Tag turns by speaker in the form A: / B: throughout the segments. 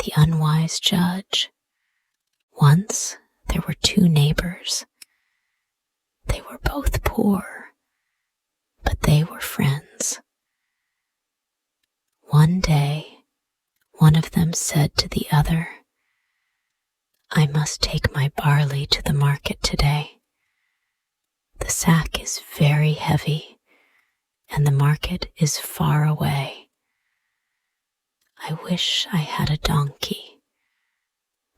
A: The Unwise Judge. Once there were two neighbours. They were both poor, but they were friends. One day, one of them said to the other, "I must take my barley to the market today. The sack is very heavy, and the market is far away. I wish I had a donkey,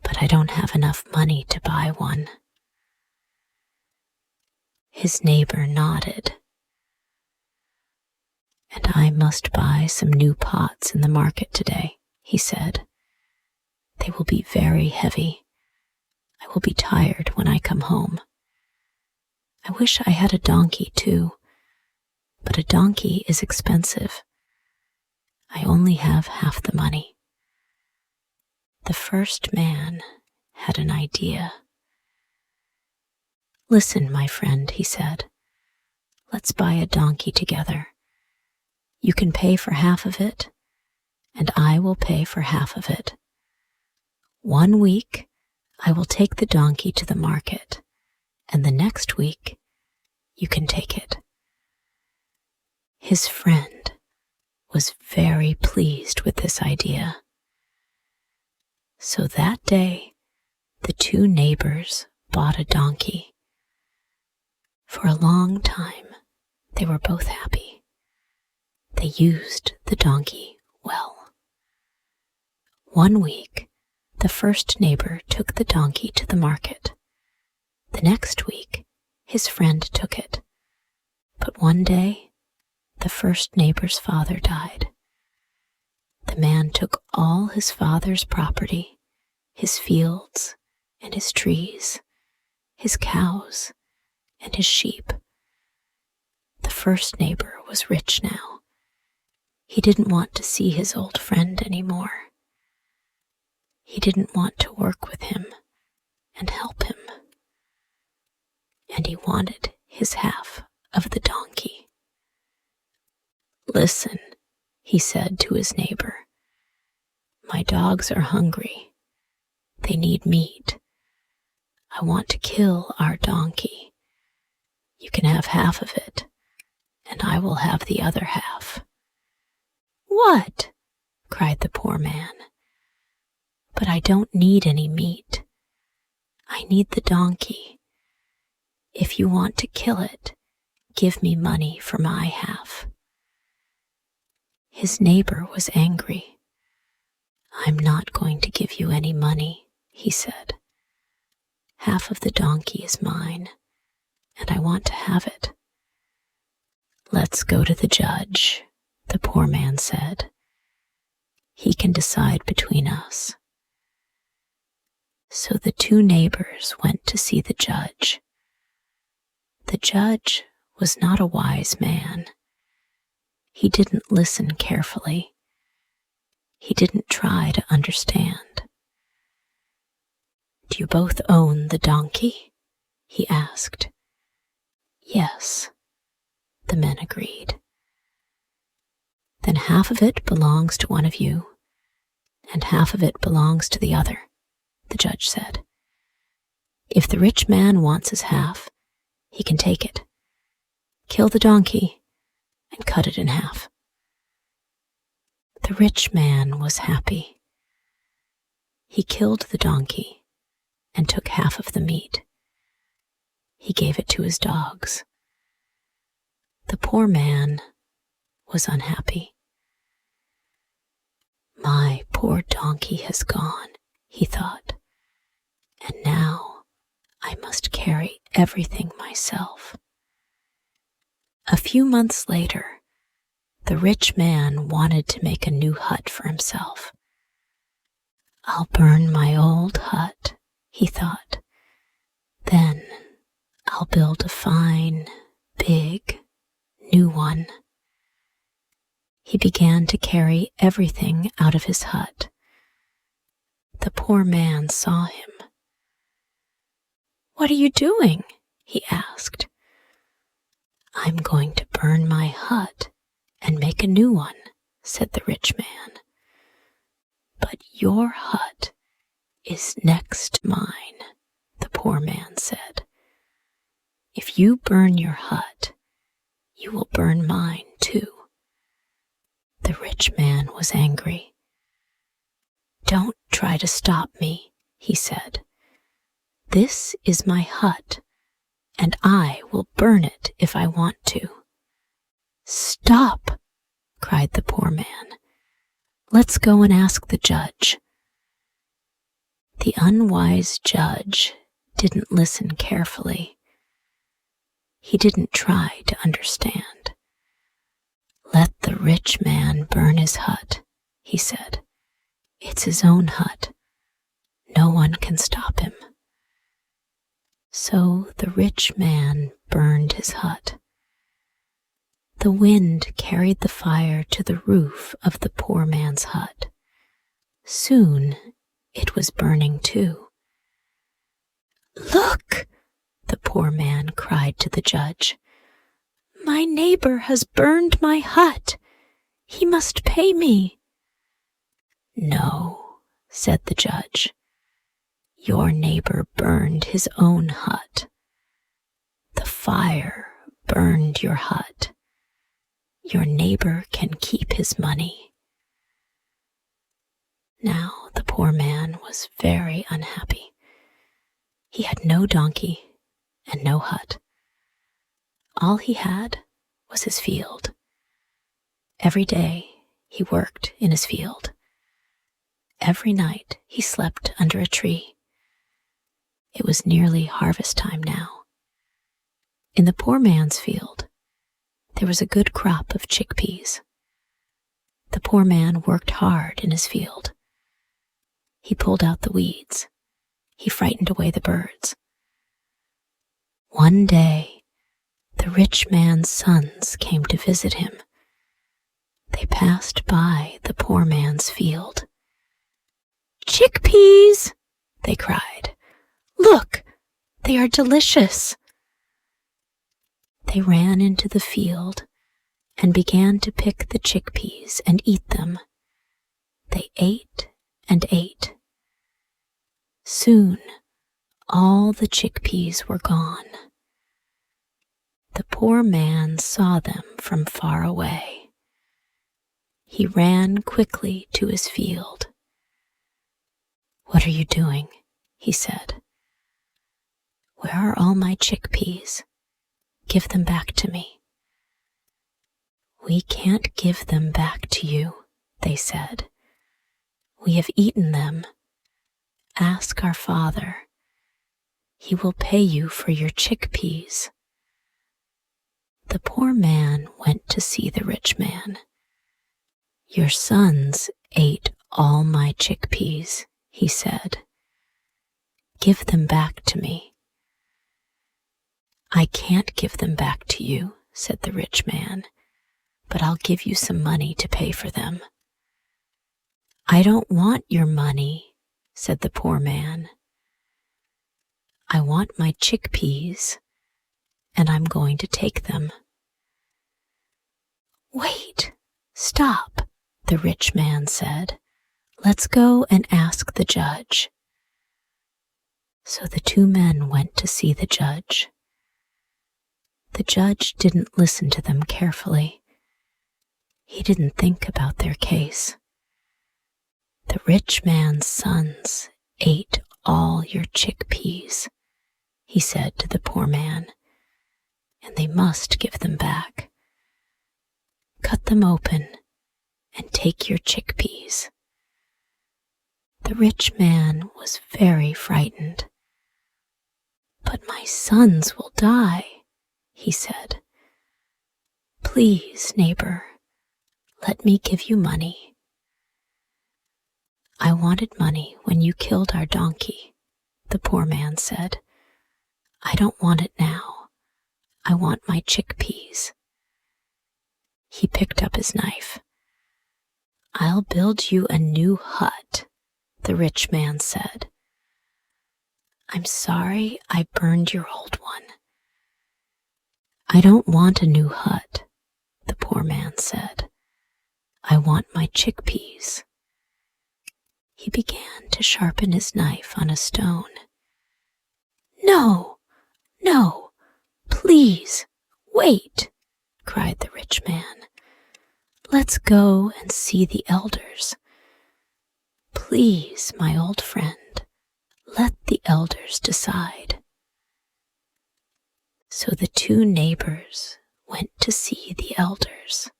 A: but I don't have enough money to buy one." His neighbour nodded. "And I must buy some new pots in the market today," he said. "They will be very heavy. I will be tired when I come home. I wish I had a donkey too, but a donkey is expensive. I only have half the money." The first man had an idea. "Listen, my friend," he said. "Let's buy a donkey together. You can pay for half of it, and I will pay for half of it. 1 week, I will take the donkey to the market, and the next week, you can take it." His friend was very pleased with this idea. So that day, the two neighbours bought a donkey. For a long time, they were both happy. They used the donkey well. 1 week, the first neighbour took the donkey to the market. The next week, his friend took it. But one day, the first neighbour's father died. The man took all his father's property, his fields and his trees, his cows and his sheep. The first neighbour was rich now. He didn't want to see his old friend anymore. He didn't want to work with him and help him. And he wanted his half of the donkey. "Listen," he said to his neighbour. "My dogs are hungry. They need meat. I want to kill our donkey. You can have half of it, and I will have the other half." "What?" cried the poor man. "But I don't need any meat. I need the donkey. If you want to kill it, give me money for my half." His neighbour was angry. "I'm not going to give you any money," he said. "Half of the donkey is mine, and I want to have it." "Let's go to the judge," the poor man said. "He can decide between us." So the two neighbours went to see the judge. The judge was not a wise man. He didn't listen carefully. He didn't try to understand. "Do you both own the donkey?" he asked. "Yes," the men agreed. "Then half of it belongs to one of you, and half of it belongs to the other," the judge said. "If the rich man wants his half, he can take it. Kill the donkey and cut it in half." The rich man was happy. He killed the donkey and took half of the meat. He gave it to his dogs. The poor man was unhappy. "My poor donkey has gone," he thought, "and now I must carry everything myself." A few months later, the rich man wanted to make a new hut for himself. "I'll burn my old hut," he thought. "Then I'll build a fine, big, new one." He began to carry everything out of his hut. The poor man saw him. "What are you doing?" he asked. "I'm going to burn my hut and make a new one," said the rich man. But your hut is next to mine, the poor man said. If you burn your hut, you will burn mine too. The rich man was angry. Don't try to stop me, he said. This is my hut, and I will burn it if I want to. Stop, cried the poor man. Let's go and ask the judge. The unwise judge didn't listen carefully. He didn't try to understand. Let the rich man burn his hut, he said. It's his own hut. No one can stop him. So the rich man burned his hut. The wind carried the fire to the roof of the poor man's hut. Soon it was burning too. Look, the poor man cried to the judge. My neighbor has burned my hut. He must pay me. No, said the judge. Your neighbor burned his own hut. The fire burned your hut. Your neighbor can keep his money. Now the poor man was very unhappy. He had no donkey and no hut. All he had was his field. Every day he worked in his field. Every night he slept under a tree. It was nearly harvest time now. In the poor man's field, there was a good crop of chickpeas. The poor man worked hard in his field. He pulled out the weeds. He frightened away the birds. One day, the rich man's sons came to visit him. They passed by the poor man's field. Chickpeas, they cried. Look, they are delicious. They ran into the field and began to pick the chickpeas and eat them. They ate and ate. Soon, all the chickpeas were gone. The poor man saw them from far away. He ran quickly to his field. What are you doing? He said. Where are all my chickpeas? Give them back to me. We can't give them back to you, they said. We have eaten them. Ask our father. He will pay you for your chickpeas. The poor man went to see the rich man. Your sons ate all my chickpeas, he said. Give them back to me. I can't give them back to you, said the rich man, but I'll give you some money to pay for them. I don't want your money, said the poor man. I want my chickpeas, and I'm going to take them. Wait, stop, the rich man said. Let's go and ask the judge. So the two men went to see the judge. The judge didn't listen to them carefully. He didn't think about their case. The rich man's sons ate all your chickpeas, he said to the poor man, and they must give them back. Cut them open and take your chickpeas. The rich man was very frightened. But my sons will die, he said. Please, neighbor, let me give you money. I wanted money when you killed our donkey, the poor man said. I don't want it now. I want my chickpeas. He picked up his knife. I'll build you a new hut, the rich man said. I'm sorry I burned your old one. I don't want a new hut, the poor man said. I want my chickpeas. he began to sharpen his knife on a stone. "No, no, please, wait," cried the rich man. "Let's go and see the elders. Please, my old friend, let the elders decide." So the two neighbors went to see the elders.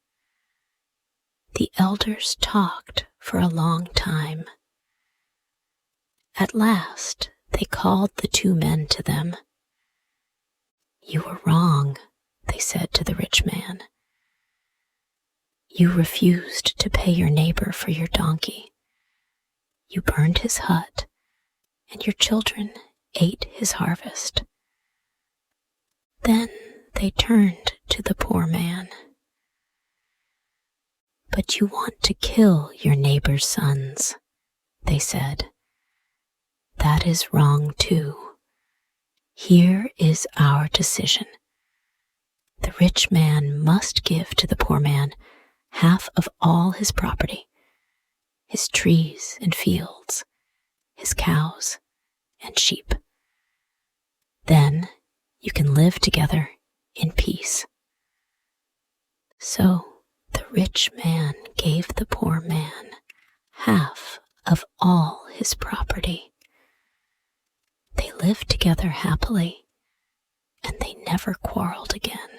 A: The elders talked for a long time. At last, they called the two men to them. "You were wrong," they said to the rich man. "You refused to pay your neighbor for your donkey. You burned his hut, and your children ate his harvest." Then they turned to the poor man. "But you want to kill your neighbor's sons," they said. "That is wrong too. Here is our decision. The rich man must give to the poor man half of all his property, his trees and fields, his cows and sheep. Then you can live together in peace." So the rich man gave the poor man half of all his property. They lived together happily, and they never quarreled again.